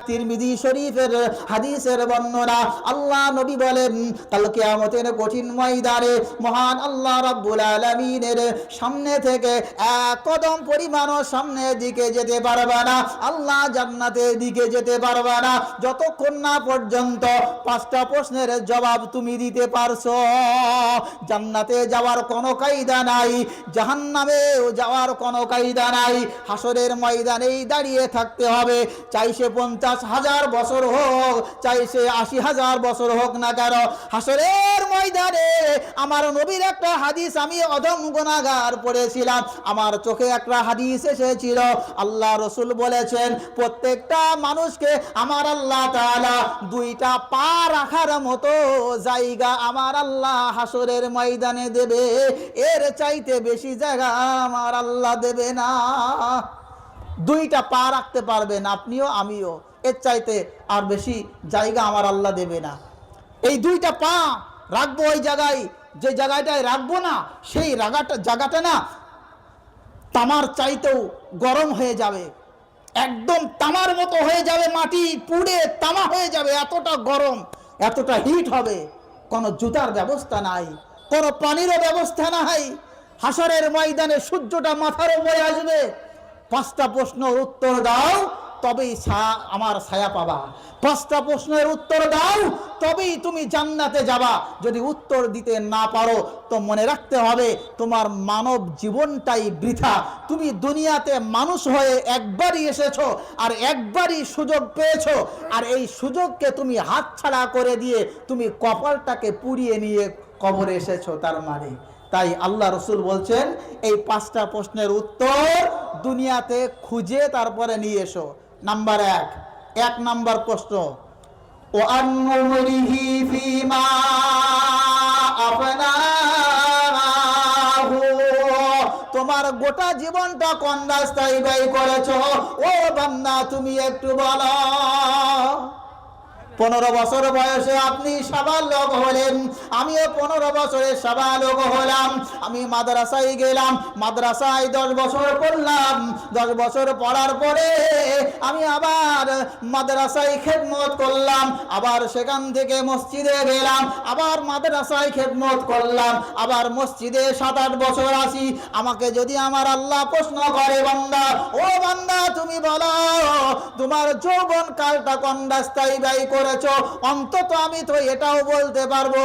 তিরমিজি শরীফের হাদিসের বর্ণনা। আল্লাহ নবী বলেন কাল কিয়ামতের কঠিন ময়দানে মহান আল্লাহ রাব্বুল আলামিনের সামনে থেকে এক কদম পরিমাণও সামনের দিকে যেতে পারবে না, আল্লাহ জান্নাতের দিকে যেতে পারবে না যতক্ষণ না পর্যন্ত 5টা প্রশ্নের জবাব তুমি দিতে পারছো। জান্নাতে যাওয়ার কোনো কায়দা নাই, জাহান্নামেও যাওয়ার কোনো কায়দা নাই। হাসরের ময়দানেই দাঁড়িয়ে থাকতে হবে, চাই সে 50,000 বছর হোক, চাই সে 80,000 বছর হোক না কেন। হাসরের ময়দানে আমার নবীর একটা হাদিস আমি অধম গুনাহগার পড়েছিলাম, আমার চোখে একটা হাদিস এসেছিল। আল্লাহ রসুল বলেছেন প্রত্যেকটা মানুষকে আমার আল্লাহ তাআলা 2টা পা রাখার মতো জায়গা আমার আল্লাহ হাসরের ময়দানে দেবে, এর চাইতে বেশি জায়গা আমার আল্লাহ দেবে না। 2টা পা রাখতে পারবেন আপনিও আমিও, এর চাইতে আর বেশি জায়গা আমার আল্লাহ দেবে না। এই 2টা পা রাখবো ওই জায়গায়, যে জায়গাটায় রাখবো না সেই জায়গাটা না তামার চাইতেও গরম হয়ে যাবে, একদম তামার মতো হয়ে যাবে, মাটি পুড়ে তামা হয়ে যাবে, এতটা গরম, এতটা হিট হবে। কোনো জুতার ব্যবস্থা নাই, কোনো পানিরও ব্যবস্থা নাই। হাসরের ময়দানে সূর্যটা মাথার উপরে আসবে। 5টা প্রশ্নের উত্তর দাও তবেই আমার ছায়া পাবা, 5টা প্রশ্নের উত্তর দাও তবেই তুমি জান্নাতে যাবা। যদি উত্তর দিতে না পারো তো মনে রাখতে হবে তোমার মানব জীবনটাই বৃথা। তুমি দুনিয়াতে মানুষ হয়ে একবারই এসেছো আর একবারই সুযোগ পেয়েছো, আর এই সুযোগকে তুমি হাতছাড়া করে দিয়ে তুমি কপালটাকে পুড়িয়ে নিয়ে কবরে এসেছো তার মানে। তাই আল্লাহ রসুল বলছেন এই 5টা প্রশ্নের উত্তর দুনিয়াতে খুঁজে তারপরে নিয়ে এসো। নাম্বার 1 নাম্বার প্রশ্ন, ও আনউমরিহি ফিমা আফনাহু, তোমার গোটা জীবনটা কোন রাস্তায় ব্যয় করেছো ও বান্দা তুমি একটু বলো। 15 বছর বয়সে আপনি সাবালক হলেন, আমিও 15 বছরে সাবালক হলাম। আমি মাদ্রাসায় গেলাম, মাদ্রাসায় 10 বছর পড়লাম। 10 বছর পড়ার পরে আমি আবার মাদ্রাসায় খেদমত করলাম, আবার সেখান থেকে মসজিদে গেলাম, আবার মাদ্রাসায় খেদমত করলাম, আবার মসজিদে 7-8 বছর আসি। আমাকে যদি আমার আল্লাহ প্রশ্ন করে বান্দা ও বান্দা তুমি বলো তোমার যৌবন কালটা কোন রাস্তায় ব্যয় করে, অন্তত আমি তো এটাও বলতে পারবো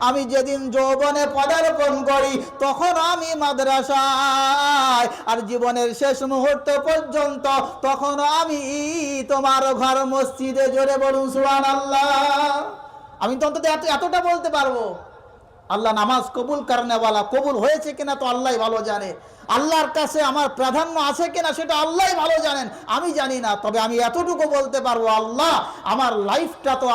আমি যেদিন যৌবনে পদার্পণ করি তখন আমি মাদ্রাসায়, আর জীবনের শেষ মুহূর্ত পর্যন্ত তখন আমি তোমার ঘর মসজিদে। জোরে বলুন সুবহানাল্লাহ। আমি তো অন্তত এতটা বলতে পারবো। আল্লাহ নামাজ কবুল করনেওয়ালা, কবুল হয়েছে কিনা তো আল্লাহ ভালো জানে, আল্লাহর কাছে আমার প্রাধান্য আছে কিনা সেটা আল্লাহ ভালো জানেন, আমি জানি না। তবে আমি এতটুকু বলতে পারবো আল্লাহ আমার লাইফটা তো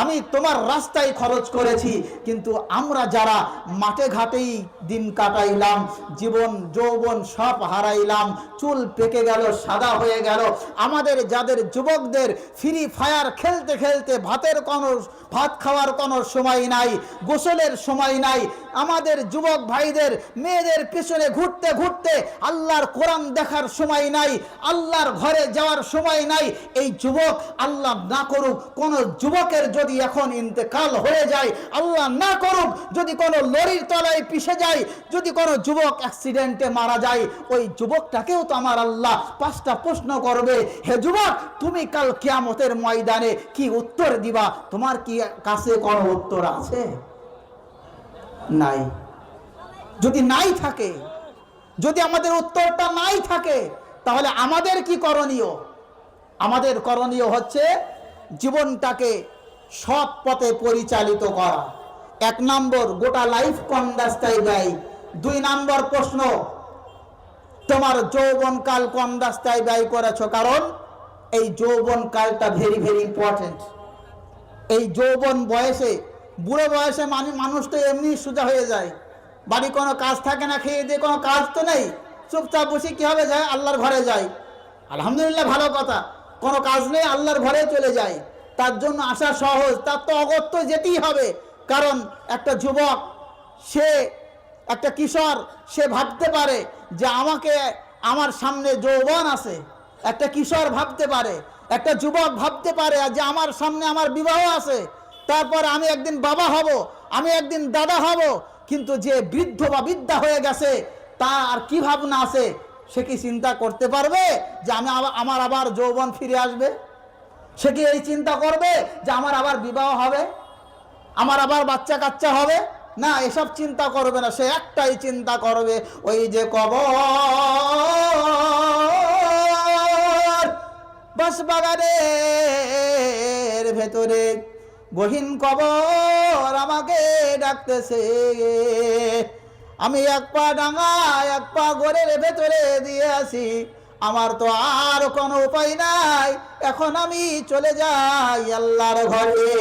আমি তোমার রাস্তায় খরচ করেছি, কিন্তু আমরা যারা মাঠে ঘাটেই দিন কাটাইলাম, জীবন যৌবন সব হারাইলাম, চুল পেকে গেল, সাদা হয়ে গেল, আমাদের যাদের যুবকদের ফ্রি ফায়ার খেলতে খেলতে ভাত খাওয়ার কোনো সময় নাই, গোসলের সময় নাই, আমাদের যুবক ভাইদের মেয়েদের পিছনে ঘুরতে ঘুরতে আল্লাহর কোরআন দেখার সময় নাই, আল্লাহর ঘরে যাওয়ার সময় নাই। এই যুবক আল্লাহ না করুক কোন যুবকের যদি এখন ইন্তেকাল হয়ে যায়, আল্লাহ না করুক যদি কোনো লরির তলায় পিষে যায়, যদি কোনো যুবক অ্যাক্সিডেন্টে মারা যায়, ওই যুবকটাকেও তো আমার আল্লাহ 5টা প্রশ্ন করবে। হে যুবক তুমি কাল কিয়ামতের ময়দানে কি উত্তর দিবা? তোমার কি কাছে কোনো উত্তর আছে? নাই। যদি নাই থাকে, যদি আমাদের উত্তরটা নাই থাকে, তাহলে আমাদের কি করণীয়? আমাদের করণীয় হচ্ছে জীবনটাকে সৎ পথে পরিচালিত করা। 1 নম্বর, গোটা লাইফ কোন রাস্তায় ব্যয়। 2 নম্বর প্রশ্ন, তোমার যৌবনকাল কোন রাস্তায় ব্যয় করেছো? কারণ এই যৌবনকালটা ভেরি ভেরি ইম্পর্টেন্ট। এই যৌবন বয়সে, বুড়ো বয়সে মানুষ তো এমনি সোজা হয়ে যায়, বাড়ি কোনো কাজ থাকে না, খেয়ে দিয়ে কোনো কাজ তো নেই, চুপচাপ বসে কি হবে, যায় আল্লাহর ঘরে যায়, আলহামদুলিল্লাহ ভালো কথা, কোনো কাজ নেই আল্লাহর ঘরে চলে যায়, তার জন্য আসা সহজ, তার তো অগত্য যেতেই হবে। কারণ একটা যুবক, সে একটা কিশোর, সে ভাবতে পারে যে আমাকে আমার সামনে যৌবন আছে, একটা কিশোর ভাবতে পারে, একটা যুবক ভাবতে পারে যে আমার সামনে আমার বিবাহ আছে, তারপর আমি একদিন বাবা হব, আমি একদিন দাদা হব। কিন্তু যে বৃদ্ধ বা বৃদ্ধা হয়ে গেছে তার কি ভাবনা আছে? সে কি চিন্তা করতে পারবে যে আমার আবার যৌবন ফিরে আসবে? সে কি এই চিন্তা করবে যে আমার আবার বিবাহ হবে, আমার আবার বাচ্চা কাচ্চা হবে? না, এসব চিন্তা করবে না। সে একটাই চিন্তা করবে, ওই যে কবর, বাঁশবাগানের ভেতরে গহীন কবর আমাকে ডাকতেছে। আমি এক পা ডাঙায় এক পা ঘরের ভেতরে দিয়ে আসি, আমার তো আর কোনো উপায় নাই, এখন আমি চলে যাই আল্লাহর ঘরে।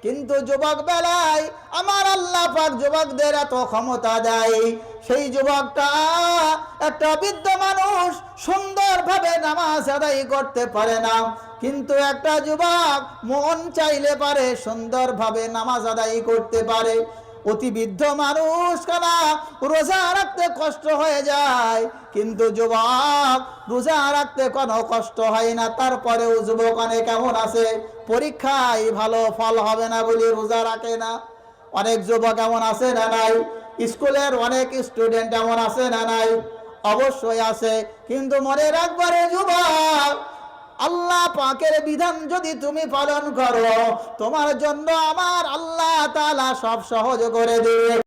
কিন্তু যুবক বেলায় আমার আল্লাহ পাক যুবকদের এত ক্ষমতা দেয়, সেই যুবকটা একটা বৃদ্ধ মানুষ সুন্দরভাবে নামাজ আদায় করতে পারে না, কিন্তু একটা যুবক মন চাইলে পারে সুন্দরভাবে নামাজ আদায় করতে পারে। অতি বৃদ্ধ মানুষ কানা রোজা রাখতে কষ্ট হয়ে যায়, কিন্তু যুবক রোজা রাখতে কোনো কষ্ট হয় না। তারপরেও যুবক অনেক কেমন আছে, পরীক্ষায় ভালো ফল হবে না বলে রোজা রাখে না। অনেক যুবক এমন আছে না নাই? স্কুলের অনেক স্টুডেন্ট এমন আছে না নাই? অবশ্যই আছে। কিন্তু মনে রাখবারে যুবক, আল্লাহ পাকের বিধান যদি তুমি পালন করো, তোমার জন্য আমার আল্লাহ তাআলা সব সহজ করে দেবে।